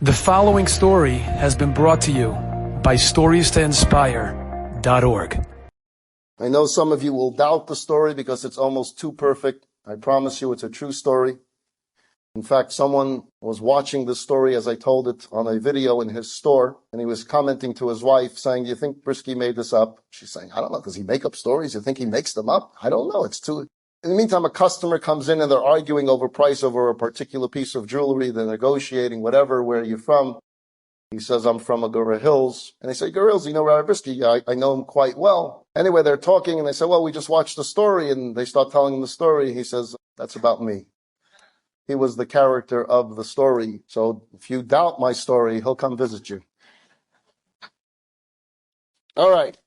The following story has been brought to you by StoriesToInspire.org. I know some of you will doubt the story because it's almost too perfect. I promise you it's a true story. In fact, someone was watching this story as I told it on a video in his store, and he was commenting to his wife saying, "Do you think Bryski made this up?" She's saying, "I don't know. Does he make up stories? You think he makes them up? I don't know. It's too..." In the meantime, a customer comes in and they're arguing over price over a particular piece of jewelry. They're negotiating, whatever. Where are you from? He says, "I'm from Agura Hills." And they say, "Agura Hills, you know Rabbi Bryski?" "Yeah, I know him quite well." Anyway, they're talking and they say, "Well, we just watched the story." And they start telling him the story. He says, "That's about me." He was the character of the story. So if you doubt my story, he'll come visit you. All right.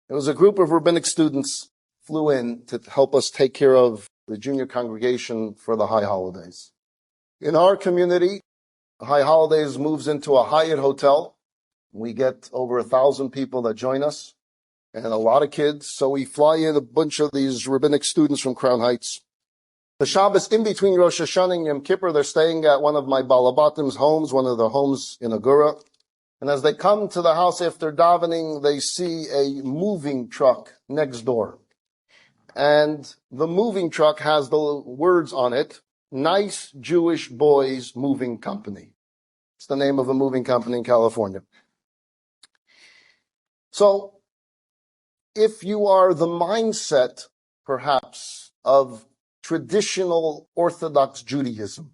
It was a group of rabbinic students flew in to help us take care of the junior congregation for the high holidays. In our community, High Holidays moves into a Hyatt hotel. We get over 1,000 people that join us and a lot of kids. So we fly in a bunch of these rabbinic students from Crown Heights. The Shabbos in between Rosh Hashanah and Yom Kippur, they're staying at one of my Balabatim's homes, one of the homes in Agura. And as they come to the house after davening, they see a moving truck next door. And the moving truck has the words on it, "Nice Jewish Boys Moving Company." It's the name of a moving company in California. So, if you are the mindset, perhaps, of traditional Orthodox Judaism,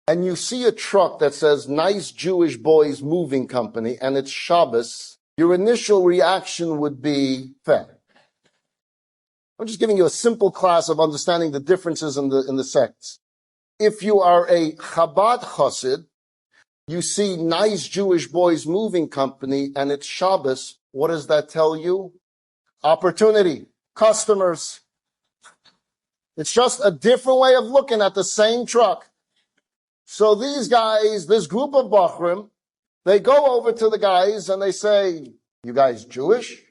and you see a truck that says "Nice Jewish Boys Moving Company" and it's Shabbos, your initial reaction would be fair. I'm just giving you a simple class of understanding the differences in the sects. If you are a Chabad Chassid, you see "Nice Jewish Boys Moving Company" and it's Shabbos, what does that tell you? Opportunity, customers. It's just a different way of looking at the same truck. So these guys, this group of Bachrim, they go over to the guys and they say, "You guys Jewish?"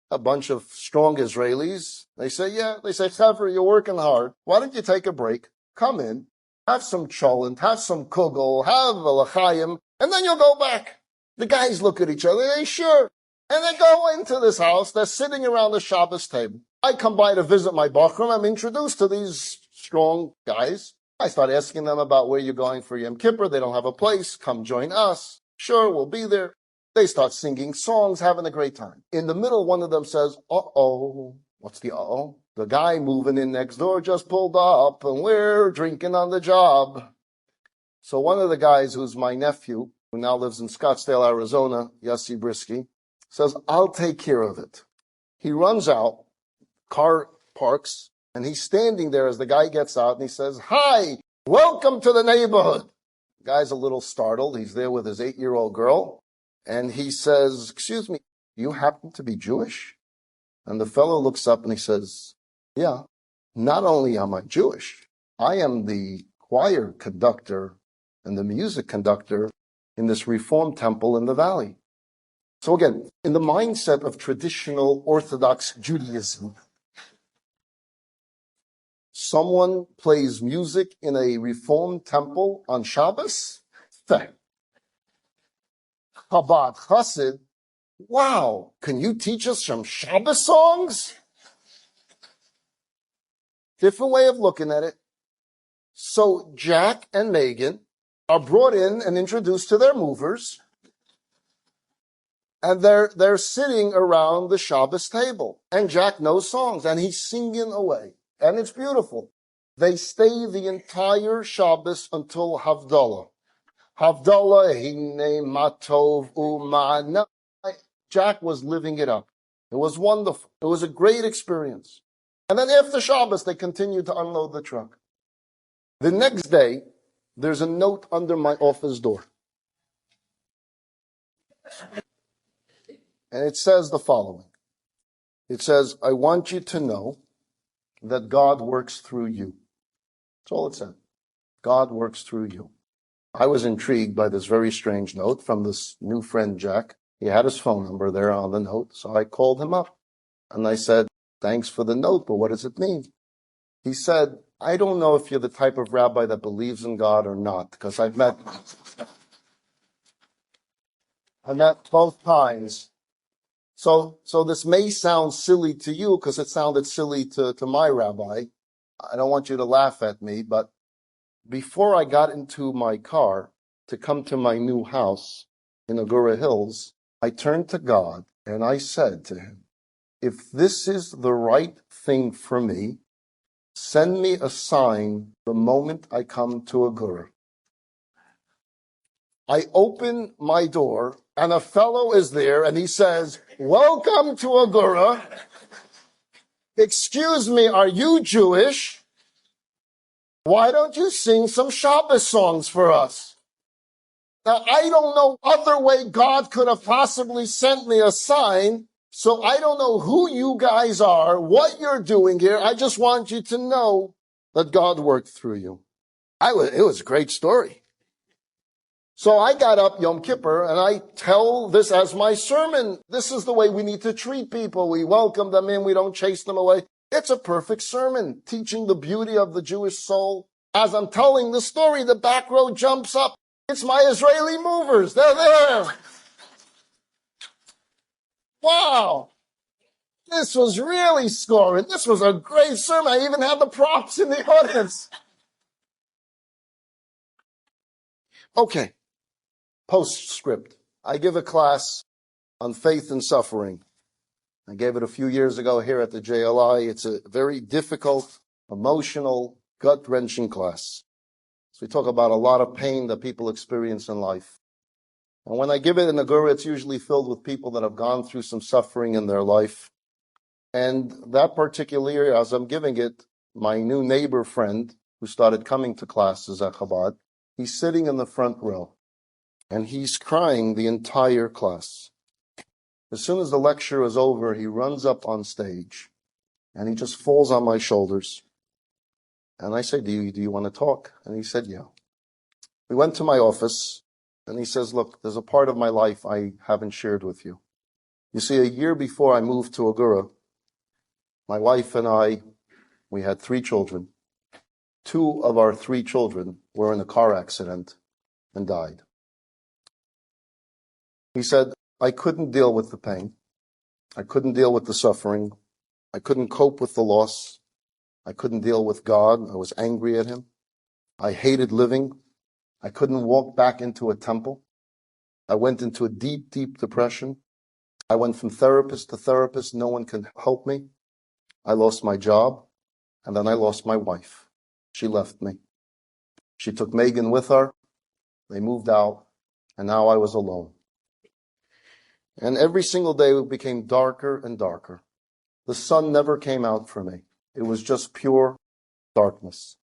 A bunch of strong Israelis. They say, "Yeah." They say, "Chaver, you're working hard. Why don't you take a break? Come in, have some cholent, have some kugel, have a l'chaim, and then you'll go back." The guys look at each other. They sure. And they go into this house. They're sitting around the Shabbos table. I come by to visit my Bachrim. I'm introduced to these strong guys. I start asking them about where you're going for Yom Kippur. They don't have a place. Come join us. Sure, we'll be there. They start singing songs, having a great time. In the middle, one of them says, "Uh-oh." What's the uh-oh? "The guy moving in next door just pulled up and we're drinking on the job." So one of the guys, who's my nephew, who now lives in Scottsdale, Arizona, Moshe Bryski, says, "I'll take care of it." He runs out, car parks, and he's standing there as the guy gets out and he says, "Hi, welcome to the neighborhood." The guy's a little startled. He's there with his 8-year-old girl. And he says, "Excuse me, you happen to be Jewish?" And the fellow looks up and he says, "Yeah, not only am I Jewish, I am the choir conductor and the music conductor in this Reform temple in the valley." So again, in the mindset of traditional Orthodox Judaism, someone plays music in a Reform temple on Shabbos? Fair. Chabad Chassid, wow, can you teach us some Shabbos songs? Different way of looking at it. So Jack and Megan are brought in and introduced to their movers, and they're sitting around the Shabbos table. And Jack knows songs, and he's singing away. And it's beautiful. They stay the entire Shabbos until Havdalah. Havdalah, hine matov umana. Jack was living it up. It was wonderful. It was a great experience. And then after Shabbos, they continued to unload the truck. The next day, there's a note under my office door. And it says the following. It says, "I want you to know that God works through you." That's all it said. God works through you. I was intrigued by this very strange note from this new friend, Jack. He had his phone number there on the note, so I called him up. And I said, "Thanks for the note, but what does it mean?" He said, I don't know if you're the type of rabbi that believes in God or not, because I've met both times. So this may sound silly to you because it sounded silly to my rabbi. I don't want you to laugh at me, but before I got into my car to come to my new house in Agura Hills, I turned to God and I said to him, if this is the right thing for me, send me a sign the moment I come to Agura. I open my door and a fellow is there and he says, welcome to Agura. Excuse me, are you Jewish? Why don't you sing some Shabbos songs for us? Now, I don't know other way God could have possibly sent me a sign, so I don't know who you guys are, what you're doing here. I just want you to know that God worked through you. It was a great story. So I got up Yom Kippur and I tell this as my sermon. This is the way we need to treat people. We welcome them in. We don't chase them away. It's a perfect sermon, teaching the beauty of the Jewish soul. As I'm telling the story, the back row jumps up. It's my Israeli movers. They're there. Wow. This was really scoring. This was a great sermon. I even had the props in the audience. Okay. Postscript. I give a class on faith and suffering. I gave it a few years ago here at the JLI. It's a very difficult, emotional, gut-wrenching class. So we talk about a lot of pain that people experience in life. And when I give it in Agura, it's usually filled with people that have gone through some suffering in their life. And that particular year, as I'm giving it, my new neighbor friend, who started coming to classes at Chabad, he's sitting in the front row. And he's crying the entire class. As soon as the lecture is over, he runs up on stage and he just falls on my shoulders. And I say, do you want to talk? And he said, yeah. We went to my office and he says, look, there's a part of my life I haven't shared with you. You see, a year before I moved to Agura, my wife and I, we had 3 children. 2 of our 3 children were in a car accident and died. He said, I couldn't deal with the pain. I couldn't deal with the suffering. I couldn't cope with the loss. I couldn't deal with God. I was angry at him. I hated living. I couldn't walk back into a temple. I went into a deep, deep depression. I went from therapist to therapist. No one can help me. I lost my job. And then I lost my wife. She left me. She took Megan with her. They moved out. And now I was alone. And every single day it became darker and darker. The sun never came out for me. It was just pure darkness.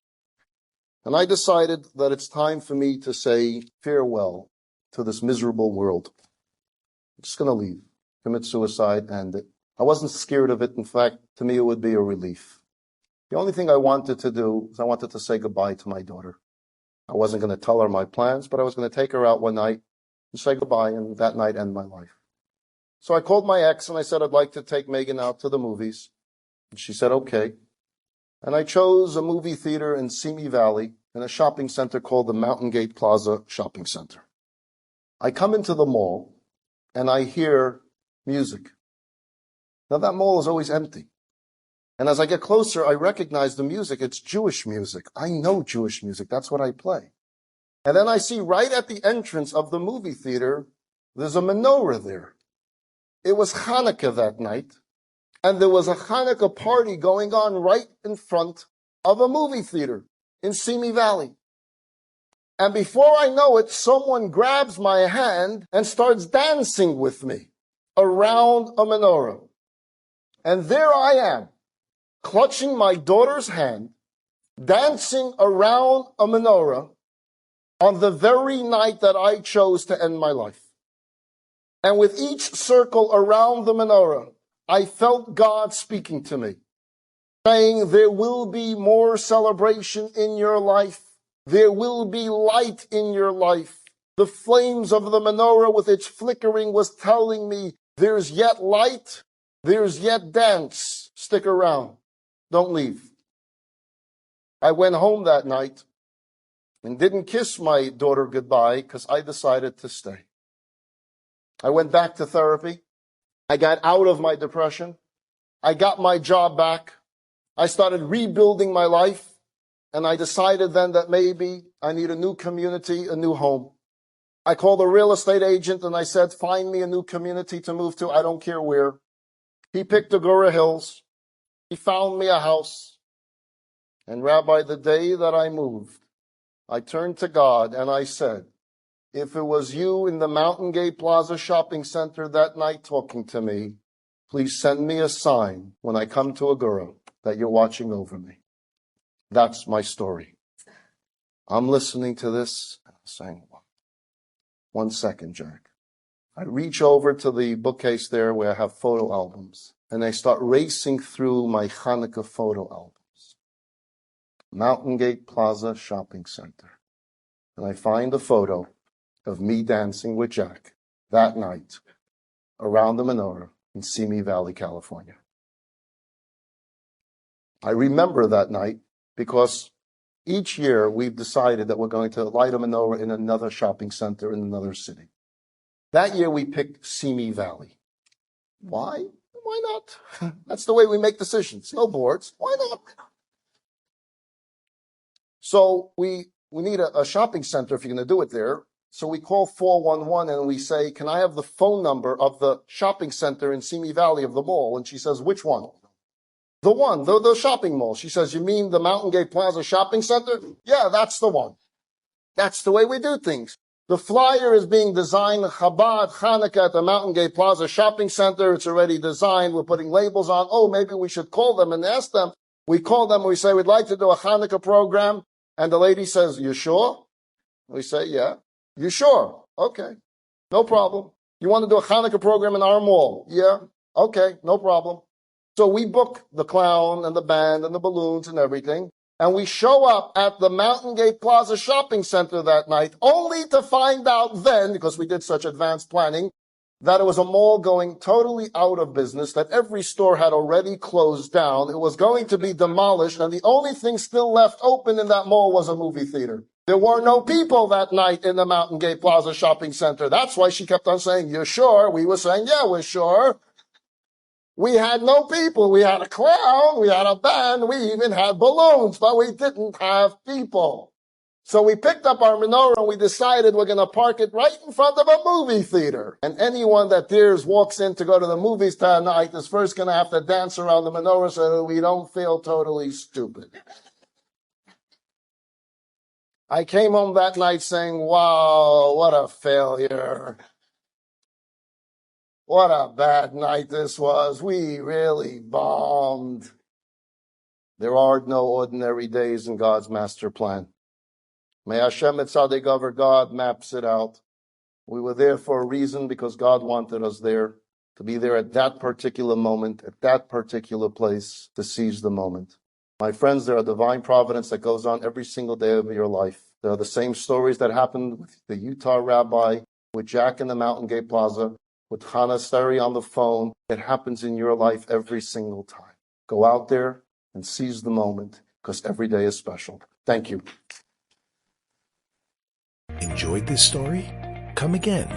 And I decided that it's time for me to say farewell to this miserable world. I'm just going to leave, commit suicide, end it. I wasn't scared of it. In fact, to me, it would be a relief. The only thing I wanted to do was I wanted to say goodbye to my daughter. I wasn't going to tell her my plans, but I was going to take her out one night and say goodbye, and that night end my life. So I called my ex and I said I'd like to take Megan out to the movies. And she said, okay. And I chose a movie theater in Simi Valley in a shopping center called the Mountain Gate Plaza Shopping Center. I come into the mall and I hear music. Now that mall is always empty. And as I get closer, I recognize the music. It's Jewish music. I know Jewish music. That's what I play. And then I see right at the entrance of the movie theater, there's a menorah there. It was Hanukkah that night. And there was a Hanukkah party going on right in front of a movie theater in Simi Valley. And before I know it, someone grabs my hand and starts dancing with me around a menorah. And there I am, clutching my daughter's hand, dancing around a menorah on the very night that I chose to end my life. And with each circle around the menorah, I felt God speaking to me, saying, there will be more celebration in your life. There will be light in your life. The flames of the menorah with its flickering was telling me, there's yet light, there's yet dance. Stick around. Don't leave. I went home that night and didn't kiss my daughter goodbye because I decided to stay. I went back to therapy. I got out of my depression. I got my job back. I started rebuilding my life. And I decided then that maybe I need a new community, a new home. I called a real estate agent and I said, find me a new community to move to. I don't care where. He picked Agora Hills. He found me a house. And Rabbi, the day that I moved, I turned to God and I said, if it was you in the Mountain Gate Plaza shopping center that night talking to me, please send me a sign when I come to Agora that you're watching over me. That's my story. I'm listening to this and I'm saying, 1 second, Jack. I reach over to the bookcase there where I have photo albums and I start racing through my Hanukkah photo albums. Mountain Gate Plaza Shopping Center. And I find a photo of me dancing with Jack that night around the menorah in Simi Valley, California. I remember that night because each year we've decided that we're going to light a menorah in another shopping center in another city. That year we picked Simi Valley. Why? Why not? That's the way we make decisions. No boards. Why not? So we need a shopping center if you're going to do it there. So we call 411 and we say, can I have the phone number of the shopping center in Simi Valley of the mall? And she says, which one? The one, the shopping mall. She says, you mean the Mountain Gate Plaza shopping center? Yeah, that's the one. That's the way we do things. The flyer is being designed, Chabad, Hanukkah at the Mountain Gate Plaza shopping center. It's already designed. We're putting labels on. Oh, maybe we should call them and ask them. We call them and we say, we'd like to do a Hanukkah program. And the lady says, you sure? We say, yeah. You sure? Okay. No problem. You want to do a Hanukkah program in our mall? Yeah. Okay. No problem. So we book the clown and the band and the balloons and everything. And we show up at the Mountain Gate Plaza shopping center that night, only to find out then, because we did such advanced planning, that it was a mall going totally out of business, that every store had already closed down. It was going to be demolished, and the only thing still left open in that mall was a movie theater. There were no people that night in the Mountain Gate Plaza shopping center. That's why she kept on saying, you're sure? We were saying, yeah, we're sure. We had no people. We had a clown. We had a band. We even had balloons, but we didn't have people. So we picked up our menorah and we decided we're going to park it right in front of a movie theater. And anyone that dares walks in to go to the movies tonight is first going to have to dance around the menorah so that we don't feel totally stupid. I came home that night saying, wow, what a failure. What a bad night this was. We really bombed. There are no ordinary days in God's master plan. May Hashem Tzaddik over God maps it out. We were there for a reason because God wanted us there, to be there at that particular moment, at that particular place, to seize the moment. My friends, there are divine providence that goes on every single day of your life. There are the same stories that happened with the Utah rabbi, with Jack in the Mountain Gate Plaza, with Hannah Sari on the phone. It happens in your life every single time. Go out there and seize the moment, because every day is special. Thank you. Enjoyed this story? Come again.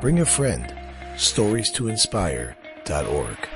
Bring a friend. StoriesToInspire.org